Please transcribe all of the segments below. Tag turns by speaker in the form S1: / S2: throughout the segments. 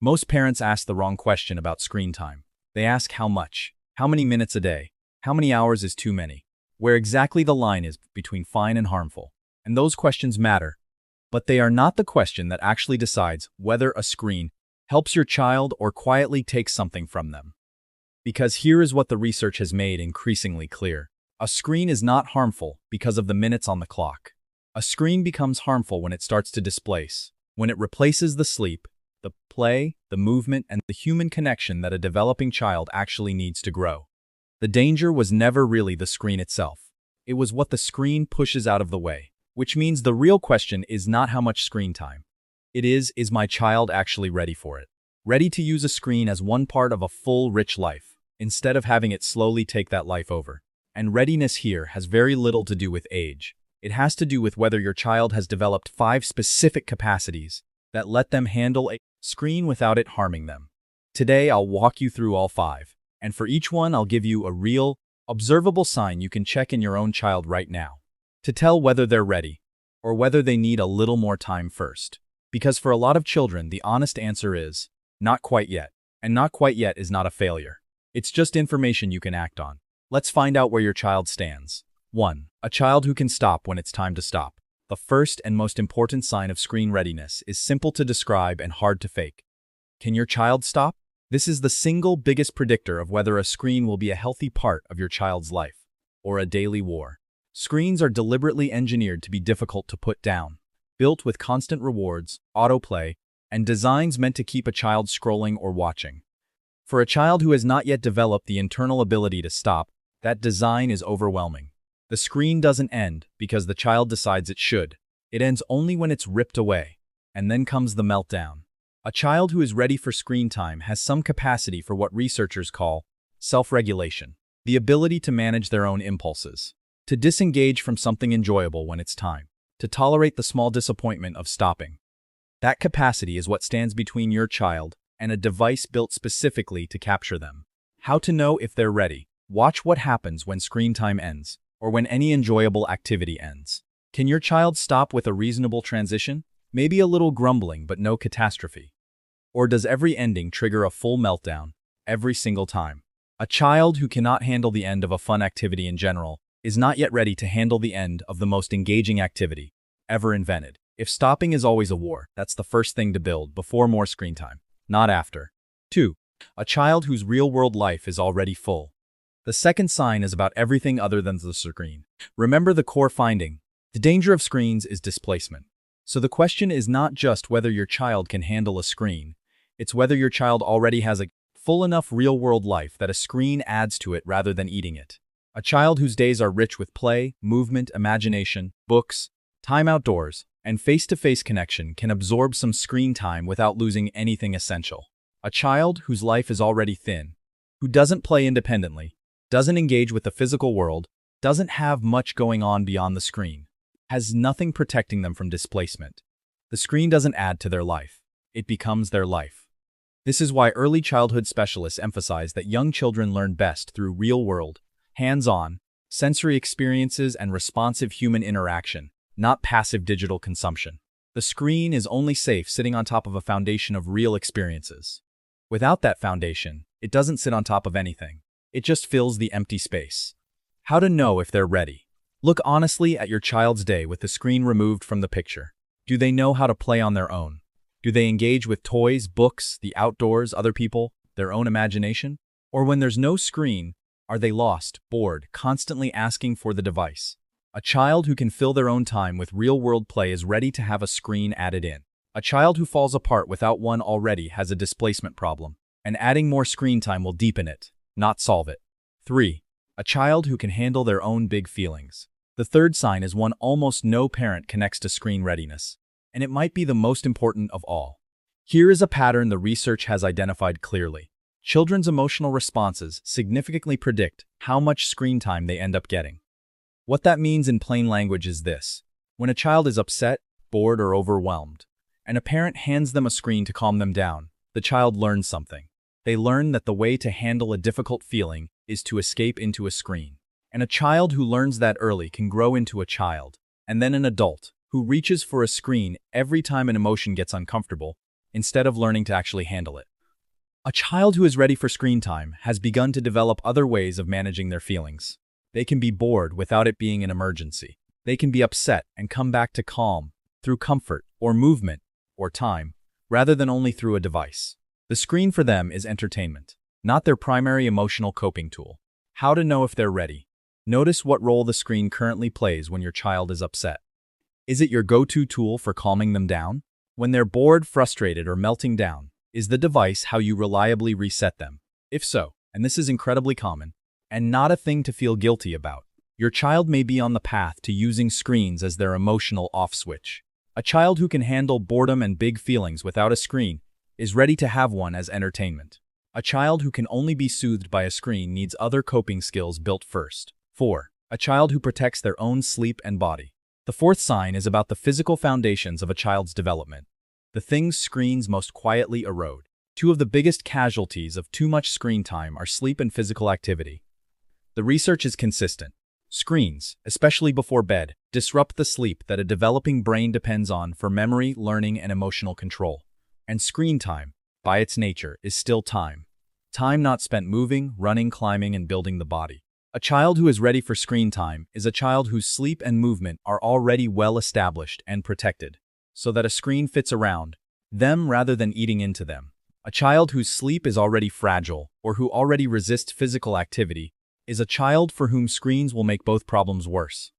S1: Most parents ask the wrong question about screen time. They ask how much, how many minutes a day, how many hours is too many, where exactly the line is between fine and harmful. And those questions matter, but they are not the question that actually decides whether a screen helps your child or quietly takes something from them. Because here is what the research has made increasingly clear. A screen is not harmful because of the minutes on the clock. A screen becomes harmful when it starts to displace, when it replaces the sleep, the play, the movement, and the human connection that a developing child actually needs to grow. The danger was never really the screen itself. It was what the screen pushes out of the way, which means the real question is not how much screen time. It is my child actually ready for it? Ready to use a screen as one part of a full, rich life, instead of having it slowly take that life over. And readiness here has very little to do with age. It has to do with whether your child has developed 5 specific capacities that let them handle a screen without it harming them. Today, I'll walk you through all 5, and for each one, I'll give you a real, observable sign you can check in your own child right now to tell whether they're ready or whether they need a little more time first. Because for a lot of children, the honest answer is, not quite yet. And not quite yet is not a failure. It's just information you can act on. Let's find out where your child stands. 1. A child who can stop when it's time to stop. The first and most important sign of screen readiness is simple to describe and hard to fake. Can your child stop? This is the single biggest predictor of whether a screen will be a healthy part of your child's life, or a daily war. Screens are deliberately engineered to be difficult to put down, built with constant rewards, autoplay, and designs meant to keep a child scrolling or watching. For a child who has not yet developed the internal ability to stop, that design is overwhelming. The screen doesn't end because the child decides it should. It ends only when it's ripped away, and then comes the meltdown. A child who is ready for screen time has some capacity for what researchers call self-regulation, the ability to manage their own impulses, to disengage from something enjoyable when it's time, to tolerate the small disappointment of stopping. That capacity is what stands between your child and a device built specifically to capture them. How to know if they're ready? Watch what happens when screen time ends, or when any enjoyable activity ends. Can your child stop with a reasonable transition? Maybe a little grumbling, but no catastrophe. Or does every ending trigger a full meltdown, every single time? A child who cannot handle the end of a fun activity in general is not yet ready to handle the end of the most engaging activity ever invented. If stopping is always a war, that's the first thing to build before more screen time, not after. 2. A child whose real-world life is already full. The second sign is about everything other than the screen. Remember the core finding. The danger of screens is displacement. So the question is not just whether your child can handle a screen, it's whether your child already has a full enough real-world life that a screen adds to it rather than eating it. A child whose days are rich with play, movement, imagination, books, time outdoors, and face-to-face connection can absorb some screen time without losing anything essential. A child whose life is already thin, who doesn't play independently, doesn't engage with the physical world, doesn't have much going on beyond the screen, has nothing protecting them from displacement. The screen doesn't add to their life. It becomes their life. This is why early childhood specialists emphasize that young children learn best through real-world, hands-on, sensory experiences and responsive human interaction, not passive digital consumption. The screen is only safe sitting on top of a foundation of real experiences. Without that foundation, it doesn't sit on top of anything. It just fills the empty space. How to know if they're ready? Look honestly at your child's day with the screen removed from the picture. Do they know how to play on their own? Do they engage with toys, books, the outdoors, other people, their own imagination? Or when there's no screen, are they lost, bored, constantly asking for the device? A child who can fill their own time with real-world play is ready to have a screen added in. A child who falls apart without one already has a displacement problem, and adding more screen time will deepen it, not solve it. 3. A child who can handle their own big feelings. The third sign is one almost no parent connects to screen readiness, and it might be the most important of all. Here is a pattern the research has identified clearly. Children's emotional responses significantly predict how much screen time they end up getting. What that means in plain language is this. When a child is upset, bored, or overwhelmed, and a parent hands them a screen to calm them down, the child learns something. They learn that the way to handle a difficult feeling is to escape into a screen. And a child who learns that early can grow into a child, and then an adult, who reaches for a screen every time an emotion gets uncomfortable, instead of learning to actually handle it. A child who is ready for screen time has begun to develop other ways of managing their feelings. They can be bored without it being an emergency. They can be upset and come back to calm through comfort or movement or time, rather than only through a device. The screen for them is entertainment, not their primary emotional coping tool. How to know if they're ready. Notice what role the screen currently plays when your child is upset. Is it your go-to tool for calming them down? When they're bored, frustrated, or melting down, is the device how you reliably reset them? If so, and this is incredibly common, and not a thing to feel guilty about, your child may be on the path to using screens as their emotional off switch. A child who can handle boredom and big feelings without a screen is ready to have one as entertainment. A child who can only be soothed by a screen needs other coping skills built first. 4. A child who protects their own sleep and body. The fourth sign is about the physical foundations of a child's development, the things screens most quietly erode. Two of the biggest casualties of too much screen time are sleep and physical activity. The research is consistent. Screens, especially before bed, disrupt the sleep that a developing brain depends on for memory, learning, and emotional control. And screen time, by its nature, is still time. Time not spent moving, running, climbing, and building the body. A child who is ready for screen time is a child whose sleep and movement are already well established and protected, so that a screen fits around them rather than eating into them. A child whose sleep is already fragile or who already resists physical activity is a child for whom screens will make both problems worse.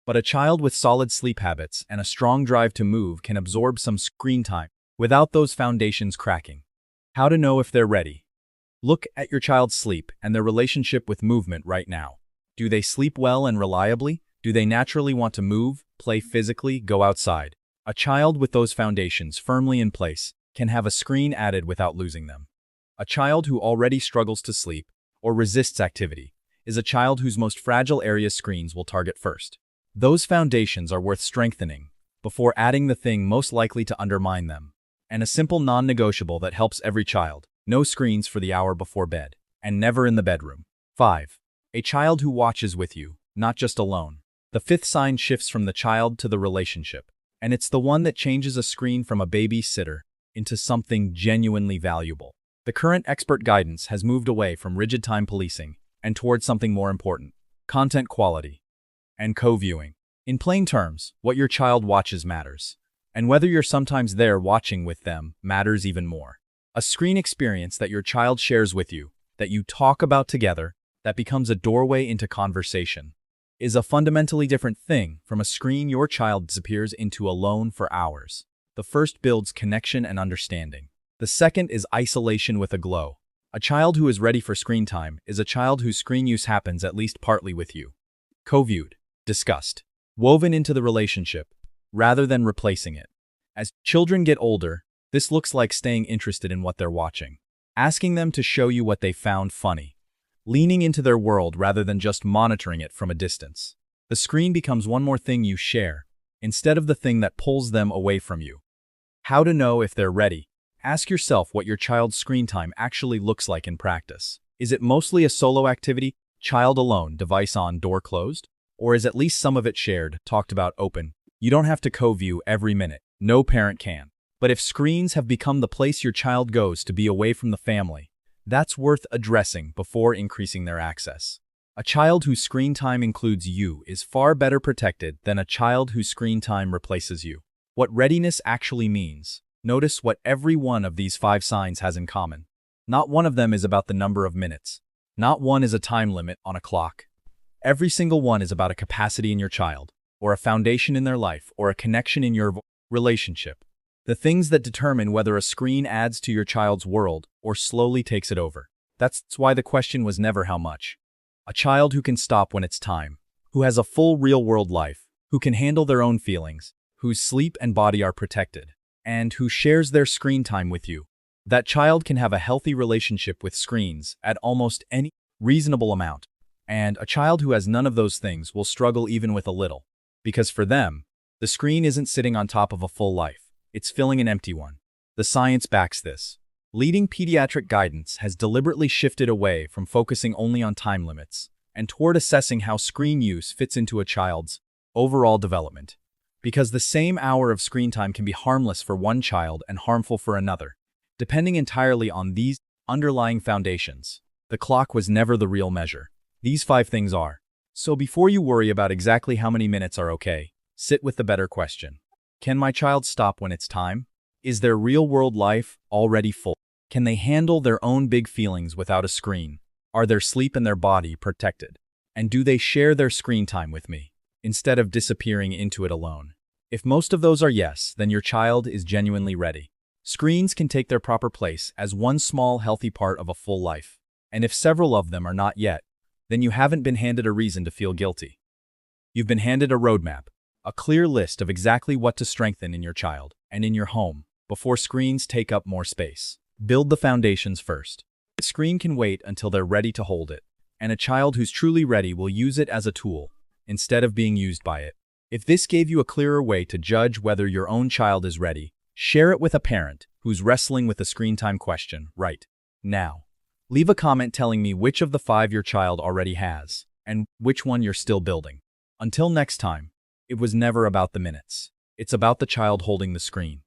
S1: But a child with solid sleep habits and a strong drive to move can absorb some screen time without those foundations cracking. How to know if they're ready. Look at your child's sleep and their relationship with movement right now. Do they sleep well and reliably? Do they naturally want to move, play physically, go outside? A child with those foundations firmly in place can have a screen added without losing them. A child who already struggles to sleep or resists activity is a child whose most fragile area screens will target first. Those foundations are worth strengthening before adding the thing most likely to undermine them. And a simple non-negotiable that helps every child: no screens for the hour before bed, and never in the bedroom. 5. A child who watches with you, not just alone. The fifth sign shifts from the child to the relationship, and it's the one that changes a screen from a babysitter into something genuinely valuable. The current expert guidance has moved away from rigid time policing and towards something more important: content quality and co-viewing. In plain terms, what your child watches matters, and whether you're sometimes there watching with them matters even more. A screen experience that your child shares with you, that you talk about together, that becomes a doorway into conversation, is a fundamentally different thing from a screen your child disappears into alone for hours. The first builds connection and understanding. The second is isolation with a glow. A child who is ready for screen time is a child whose screen use happens at least partly with you. Co-viewed, discussed, woven into the relationship, rather than replacing it. As children get older, this looks like staying interested in what they're watching, asking them to show you what they found funny, leaning into their world rather than just monitoring it from a distance. The screen becomes one more thing you share, instead of the thing that pulls them away from you. How to know if they're ready. Ask yourself what your child's screen time actually looks like in practice. Is it mostly a solo activity, child alone, device on, door closed? Or is at least some of it shared, talked about, open? You don't have to co-view every minute. No parent can. But if screens have become the place your child goes to be away from the family, that's worth addressing before increasing their access. A child whose screen time includes you is far better protected than a child whose screen time replaces you. What readiness actually means. Notice what every one of these 5 signs has in common. Not one of them is about the number of minutes. Not one is a time limit on a clock. Every single one is about a capacity in your child, or a foundation in their life, or a connection in your relationship. The things that determine whether a screen adds to your child's world or slowly takes it over. That's why the question was never how much. A child who can stop when it's time, who has a full real-world life, who can handle their own feelings, whose sleep and body are protected, and who shares their screen time with you. That child can have a healthy relationship with screens at almost any reasonable amount. And a child who has none of those things will struggle even with a little. Because for them, the screen isn't sitting on top of a full life. It's filling an empty one. The science backs this. Leading pediatric guidance has deliberately shifted away from focusing only on time limits and toward assessing how screen use fits into a child's overall development. Because the same hour of screen time can be harmless for one child and harmful for another, depending entirely on these underlying foundations. The clock was never the real measure. These 5 things are. So before you worry about exactly how many minutes are okay, sit with the better question. Can my child stop when it's time? Is their real-world life already full? Can they handle their own big feelings without a screen? Are their sleep and their body protected? And do they share their screen time with me, instead of disappearing into it alone? If most of those are yes, then your child is genuinely ready. Screens can take their proper place as one small, healthy part of a full life. And if several of them are not yet, then you haven't been handed a reason to feel guilty. You've been handed a roadmap, a clear list of exactly what to strengthen in your child and in your home before screens take up more space. Build the foundations first. The screen can wait until they're ready to hold it, and a child who's truly ready will use it as a tool instead of being used by it. If this gave you a clearer way to judge whether your own child is ready, share it with a parent who's wrestling with the screen time question right now. Leave a comment telling me which of the 5 your child already has, and which one you're still building. Until next time, it was never about the minutes. It's about the child holding the screen.